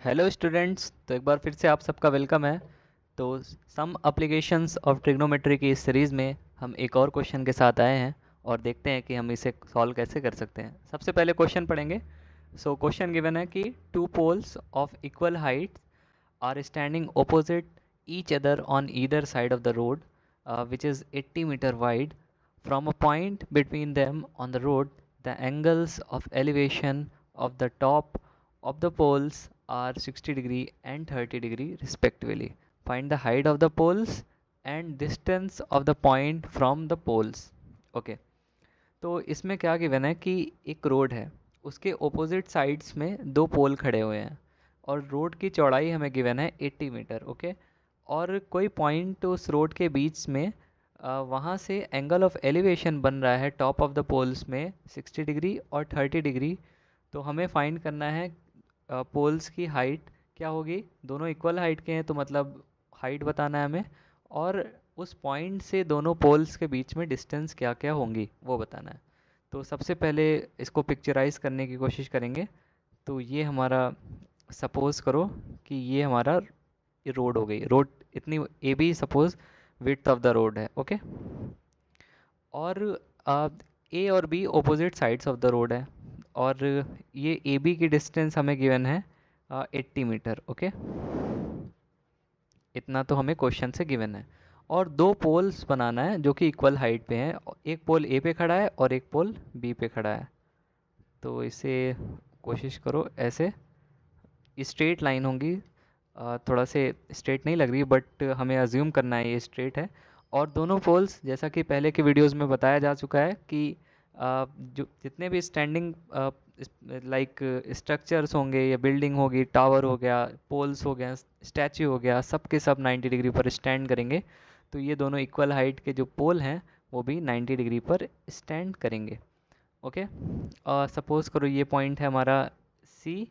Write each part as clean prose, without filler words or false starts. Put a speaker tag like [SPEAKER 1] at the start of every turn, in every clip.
[SPEAKER 1] Hello students, तो एक बार फिर से आप सबका वेलकम है। तो सम एप्लीकेशंस ऑफ ट्रिग्नोमेट्री की इस सीरीज़ में हम एक और क्वेश्चन के साथ आए हैं और देखते हैं कि हम इसे सॉल्व कैसे कर सकते हैं। सबसे पहले क्वेश्चन पढ़ेंगे। सो क्वेश्चन गिवन है कि two poles of equal height are standing opposite each other on either side of the road, which is 80-meter wide. From a point between them on the road, the angles of elevation of the top of the poles are 60 degree and 30 degree respectively. Find the height of the poles and distance of the point from the poles. Okay. तो इसमें क्या given है कि एक road है, उसके opposite sides में दो पोल खड़े हुए हैं और रोड की चौड़ाई हमें गिवन है 80 मीटर। ओके। और कोई पॉइंट उस रोड के बीच में वहाँ से एंगल ऑफ एलिवेशन बन रहा है टॉप ऑफ द पोल्स में 60 डिग्री और 30 डिग्री। तो हमें फाइंड करना है पोल्स की हाइट क्या होगी। दोनों इक्वल हाइट के हैं तो मतलब हाइट बताना है हमें, और उस पॉइंट से दोनों पोल्स के बीच में डिस्टेंस क्या क्या होंगी वो बताना है। तो सबसे पहले इसको पिक्चराइज करने की कोशिश करेंगे। तो ये हमारा, सपोज करो कि ये हमारा रोड हो गई। रोड इतनी A B suppose width of the road है। ओके। और ए और B opposite sides of the road है और ये ए बी की डिस्टेंस हमें गिवन है 80 मीटर। ओके। इतना तो हमें क्वेश्चन से गिवन है। और दो पोल्स बनाना है जो कि इक्वल हाइट पे हैं। एक पोल ए पे खड़ा है और एक पोल बी पे खड़ा है। तो इसे कोशिश करो ऐसे स्ट्रेट लाइन होंगी। थोड़ा से स्ट्रेट नहीं लग रही बट हमें अज्यूम करना है ये स्ट्रेट है। और दोनों पोल्स जैसा कि पहले के वीडियोस में बताया जा चुका है कि जो जितने भी स्टैंडिंग लाइक स्ट्रक्चर्स होंगे या बिल्डिंग होगी, टावर हो गया, पोल्स हो गया, स्टैचू हो गया, सब के सब 90 डिग्री पर स्टैंड करेंगे। तो ये दोनों इक्वल हाइट के जो पोल हैं वो भी 90 डिग्री पर स्टैंड करेंगे। ओके। सपोज़ करो ये पॉइंट है हमारा सी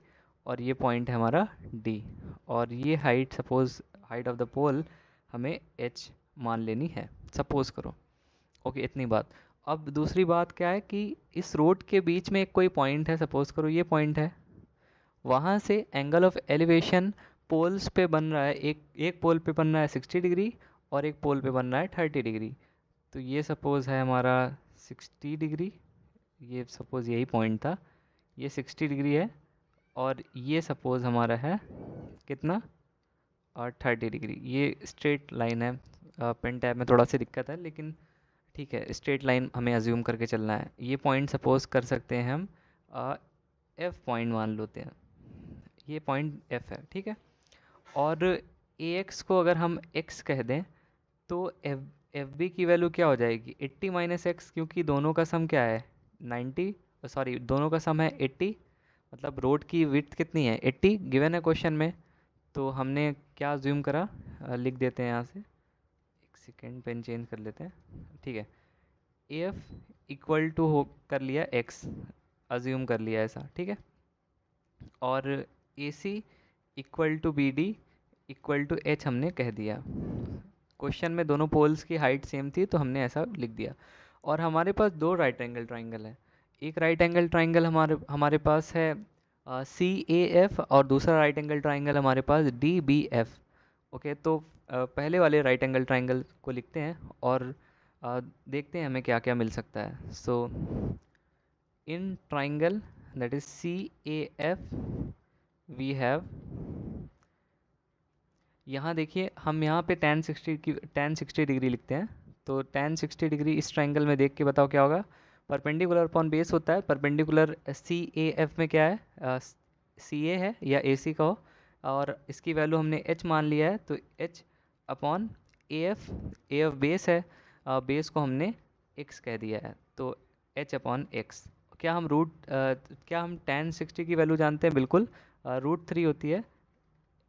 [SPEAKER 1] और ये पॉइंट है हमारा डी, और ये height, suppose height of the pole हमें एच मान लेनी है, सपोज़ करो। ओके, इतनी बात। अब दूसरी बात क्या है कि इस रोड के बीच में एक कोई पॉइंट है, सपोज़ करो ये पॉइंट है। वहाँ से एंगल ऑफ एलिवेशन पोल्स पे बन रहा है, एक एक पोल पे बन रहा है 60 डिग्री और एक पोल पे बन रहा है 30 डिग्री। तो ये सपोज़ है हमारा 60 डिग्री, ये सपोज़ यही पॉइंट था, ये 60 डिग्री है। और ये सपोज़ हमारा है कितना, और 30 डिग्री। ये स्ट्रेट लाइन है। पेन टैब में थोड़ा सी दिक्कत है लेकिन ठीक है, स्ट्रेट लाइन हमें अज्यूम करके चलना है। ये पॉइंट सपोज़ कर सकते हैं हम एफ पॉइंट मान लेते हैं। ये पॉइंट एफ है, ठीक है। और ए एक्स को अगर हम एक्स कह दें तो एफ बी की वैल्यू क्या हो जाएगी, 80 माइनस एक्स, क्योंकि दोनों का सम क्या है 90, सॉरी दोनों का सम है 80। मतलब रोड की विड्थ कितनी है 80 गिवन है क्वेश्चन में। तो हमने क्या ज्यूम करा, लिख देते हैं यहाँ से, एक सेकेंड पेन चेंज कर लेते हैं, ठीक है। ए एफ इक्वल टू हो कर लिया एक्स, अज्यूम कर लिया ऐसा, ठीक है। और A C equal to B D equal to H हमने कह दिया। क्वेश्चन में दोनों पोल्स की हाइट सेम थी तो हमने ऐसा लिख दिया। और हमारे पास दो राइट एंगल ट्राइंगल है। एक राइट एंगल ट्राइंगल हमारे हमारे पास है सी ए एफ, और दूसरा राइट एंगल ट्राइंगल हमारे पास डी बी एफ। ओके। तो पहले वाले राइट एंगल ट्राइंगल को लिखते हैं और देखते हैं हमें क्या क्या मिल सकता है। So in triangle that is CAF we have, यहाँ देखिए हम यहाँ पे tan 60 डिग्री लिखते हैं। तो tan 60 डिग्री इस ट्राइंगल में देख के बताओ क्या होगा। परपेंडिकुलर अपॉन बेस होता है। परपेंडिकुलर CAF में क्या है, CA है या AC का हो, और इसकी वैल्यू हमने H मान लिया है तो H अपॉन AF बेस है, बेस को हमने X कह दिया है तो H अपॉन X। क्या हम tan 60 की वैल्यू जानते हैं, बिल्कुल। √3 होती है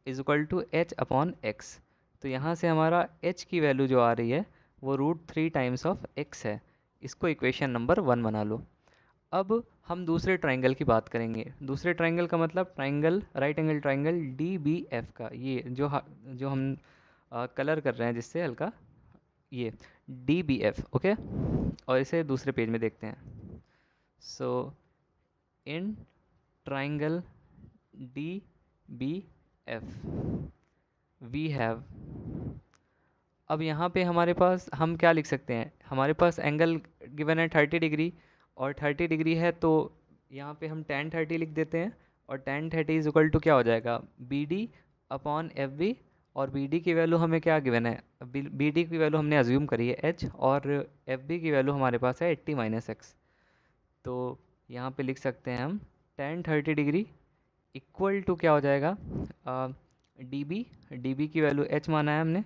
[SPEAKER 1] is equal to H upon X. तो यहाँ से हमारा h की वैल्यू जो आ रही है वो √3 टाइम्स ऑफ x है। इसको इक्वेशन नंबर 1 बना लो। अब हम दूसरे ट्राइंगल की बात करेंगे। दूसरे ट्राइंगल का मतलब triangle, right angle triangle D B F का, ये जो हम कलर कर रहे हैं जिससे हल्का, ये डी बी एफ। ओके। और इसे दूसरे पेज में देखते हैं। So in triangle D B F we have. अब यहाँ पे हमारे पास हम क्या लिख सकते हैं, हमारे पास एंगल गिवन है 30 डिग्री, और 30 डिग्री है तो यहाँ पे हम tan 30 लिख देते हैं, और tan 30 इज इक्वल टू क्या हो जाएगा, B D upon F B. और बी डी की वैल्यू हमें क्या गिवन है, बी डी की वैल्यू हमने अज्यूम करी है एच, और एफ बी की वैल्यू हमारे पास है 80 माइनस एक्स। तो यहाँ पे लिख सकते हैं हम tan 30 डिग्री इक्वल टू क्या हो जाएगा, डी बी की वैल्यू एच माना है हमने,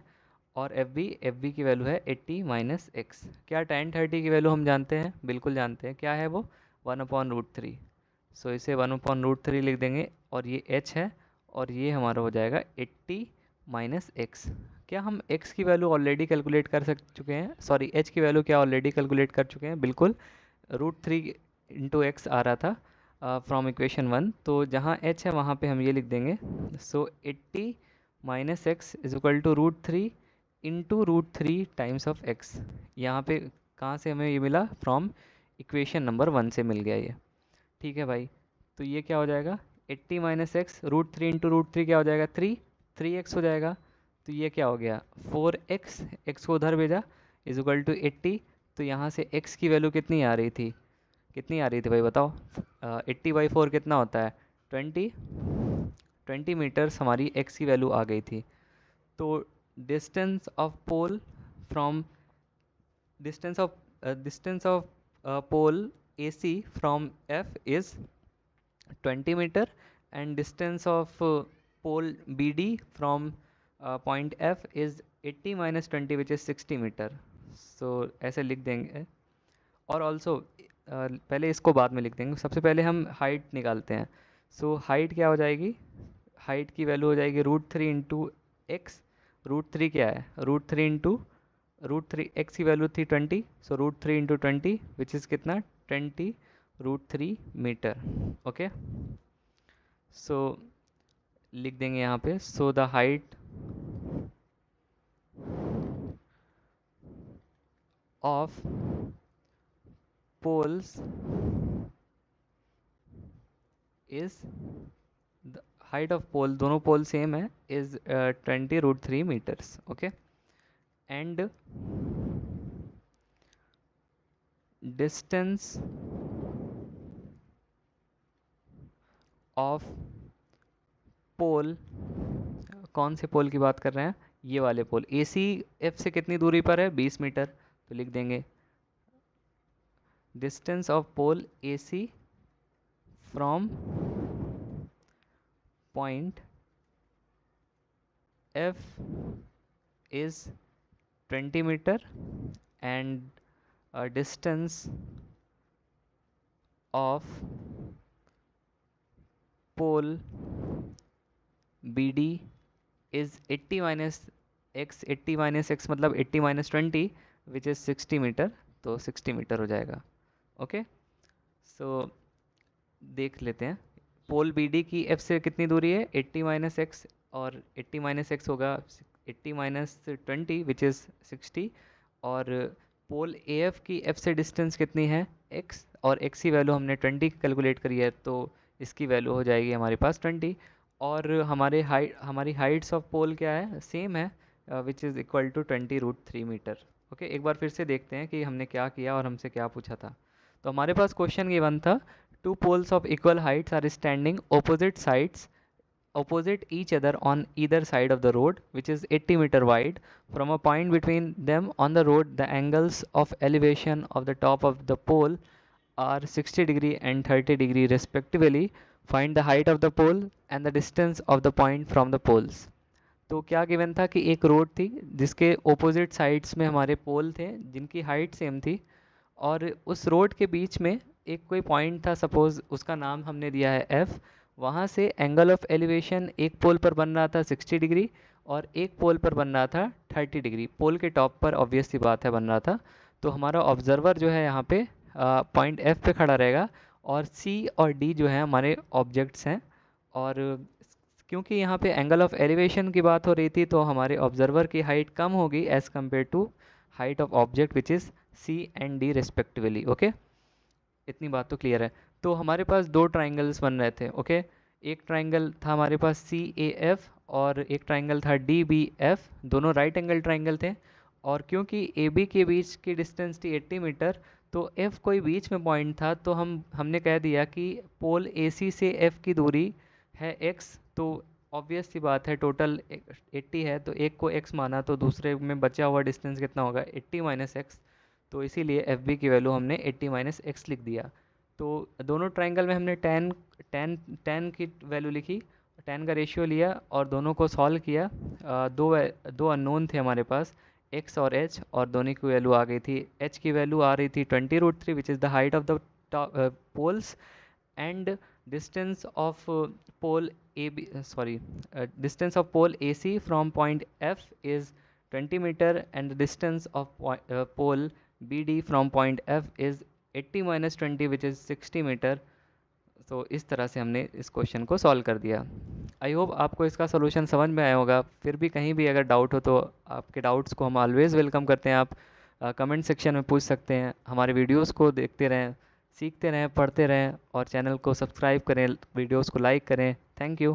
[SPEAKER 1] और एफ बी की वैल्यू है 80 माइनस एक्स। क्या tan 30 की वैल्यू हम जानते हैं, बिल्कुल जानते हैं, क्या है वो 1/√3। सो इसे 1/√3 लिख देंगे, और ये h है, और ये हमारा हो जाएगा 80 माइनस एक्स। क्या हम x की वैल्यू ऑलरेडी कैलकुलेट कर चुके हैं, सॉरी h की वैल्यू क्या ऑलरेडी कैलकुलेट कर चुके हैं, बिल्कुल। √3 इंटू एक्स आ रहा था फ्रॉम इक्वेशन 1, तो जहाँ h है वहाँ पे हम ये लिख देंगे। So 80 minus x is equal to √3 into √3 times of x. यहाँ पे कहाँ से हमें ये मिला, फ्रॉम इक्वेशन नंबर 1 से मिल गया ये। ठीक है भाई, तो ये क्या हो जाएगा 80 माइनस एक्स, √3 इंटू √3 क्या हो जाएगा 3x हो जाएगा। तो ये क्या हो गया 4x, x को उधर भेजा, इज इक्वल टू 80। तो यहाँ से x की वैल्यू कितनी आ रही थी, कितनी आ रही थी भाई बताओ, 80/4 कितना होता है 20 मीटर्स हमारी x की वैल्यू आ गई थी। तो distance of pole from distance of pole AC from F is 20 meter, and distance of pole BD from point F is 80 minus 20 which is 60 meter. So ऐसे लिख देंगे, और ऑल्सो पहले इसको बाद में लिख देंगे, सबसे पहले हम हाइट निकालते हैं। सो हाइट क्या हो जाएगी, हाइट की वैल्यू हो जाएगी √3 इंटू एक्स। √3 क्या है, √3 एक्स की वैल्यू थी 20, सो √3 इंटू 20 विच इज़ कितना 20 √3 मीटर। ओके, सो लिख देंगे यहाँ पे, so the height of poles is, the height of pole, दोनों पोल सेम है, is 20 √3 metres. Okay, and distance of pole, कौन से पोल की बात कर रहे हैं, ये वाले पोल, ए सी एफ से कितनी दूरी पर है 20 मीटर, तो लिख देंगे distance of pole A C from point F is 20 metre, and distance of pole B D is 80 minus x, 80 minus x मतलब 80 माइनस 20 विच इज़ 60 मीटर, तो 60 मीटर हो जाएगा। ओके, सो देख लेते हैं, पोल बी डी की एफ से कितनी दूरी है 80 माइनस एक्स, और 80 माइनस एक्स होगा 80 माइनस 20 विच इज़ 60, और पोल ए एफ की एफ से डिस्टेंस कितनी है x, और x की वैल्यू हमने 20 कैलकुलेट करी है, तो इसकी वैल्यू हो जाएगी हमारे पास 20। और हमारी हाइट्स ऑफ पोल क्या है, सेम है, which is equal to 20 √3 metre. Okay, एक बार फिर से देखते हैं कि हमने क्या किया और हमसे क्या पूछा था। तो हमारे पास क्वेश्चन गिवन था, two poles of equal heights are standing opposite each other on either side of the road which is 80 meter wide. From a point between them on the road, the angles of elevation of the top of the pole are 60 degree and 30 degree respectively. Find the height of the pole and the distance of the point from the poles. तो क्या given था कि एक road थी जिसके opposite sides में हमारे पोल थे जिनकी हाइट सेम थी, और उस रोड के बीच में एक कोई पॉइंट था, सपोज उसका नाम हमने दिया है f। वहाँ से एंगल ऑफ एलिवेशन एक पोल पर बन रहा था 60 डिग्री, और एक पोल पर बन रहा था 30 डिग्री, पोल के टॉप पर ऑब्वियस सी बात है बन रहा था। तो हमारा ऑब्जर्वर जो है यहाँ पे पॉइंट एफ पे खड़ा रहेगा, और सी और डी जो है हमारे ऑब्जेक्ट्स हैं। और क्योंकि यहाँ पे एंगल ऑफ एलिवेशन की बात हो रही थी, तो हमारे ऑब्जर्वर की हाइट कम होगी as compare to height of object which is C and D respectively. Okay, इतनी बात तो क्लियर है। तो हमारे पास दो ट्राइंगल्स बन रहे थे। ओके, एक ट्राइंगल था हमारे पास सी ए एफ और एक ट्राइंगल था डी बी एफ, दोनों राइट एंगल ट्राइंगल थे। और क्योंकि ए बी के बीच की डिस्टेंस थी 80 मीटर, तो एफ कोई बीच में पॉइंट था, तो हमने कह दिया कि पोल ए सी से एफ की दूरी है एक्स। तो ऑब्वियस सी बात है, टोटल 80 है, तो एक को एक्स माना, तो दूसरे में बचा हुआ डिस्टेंस कितना होगा, 80 माइनस एक्स। तो इसीलिए एफ बी की वैल्यू हमने 80 माइनस एक्स लिख दिया। तो दोनों ट्राइंगल में हमने टेन टेन टेन की वैल्यू लिखी, टेन का रेशियो लिया और दोनों को सॉल्व किया। दो अननोन थे हमारे पास, एक्स और एच, और दोनों की वैल्यू आ गई थी। एच की वैल्यू आ रही थी 20√3 which is the height of the poles, and distance of pole AB, sorry, distance of pole AC from point F is 20 meter, and the distance of pole BD from point F is 80 minus 20 which is 60 meter। तो इस तरह से हमने इस question को solve कर दिया। I hope आपको इसका सोल्यूशन समझ में आया होगा। फिर भी कहीं भी अगर डाउट हो तो आपके डाउट्स को हम ऑलवेज़ वेलकम करते हैं। आप कमेंट सेक्शन में पूछ सकते हैं। हमारे वीडियोस को देखते रहें, सीखते रहें, पढ़ते रहें, और चैनल को सब्सक्राइब करें, वीडियोस को लाइक करें। Thank you.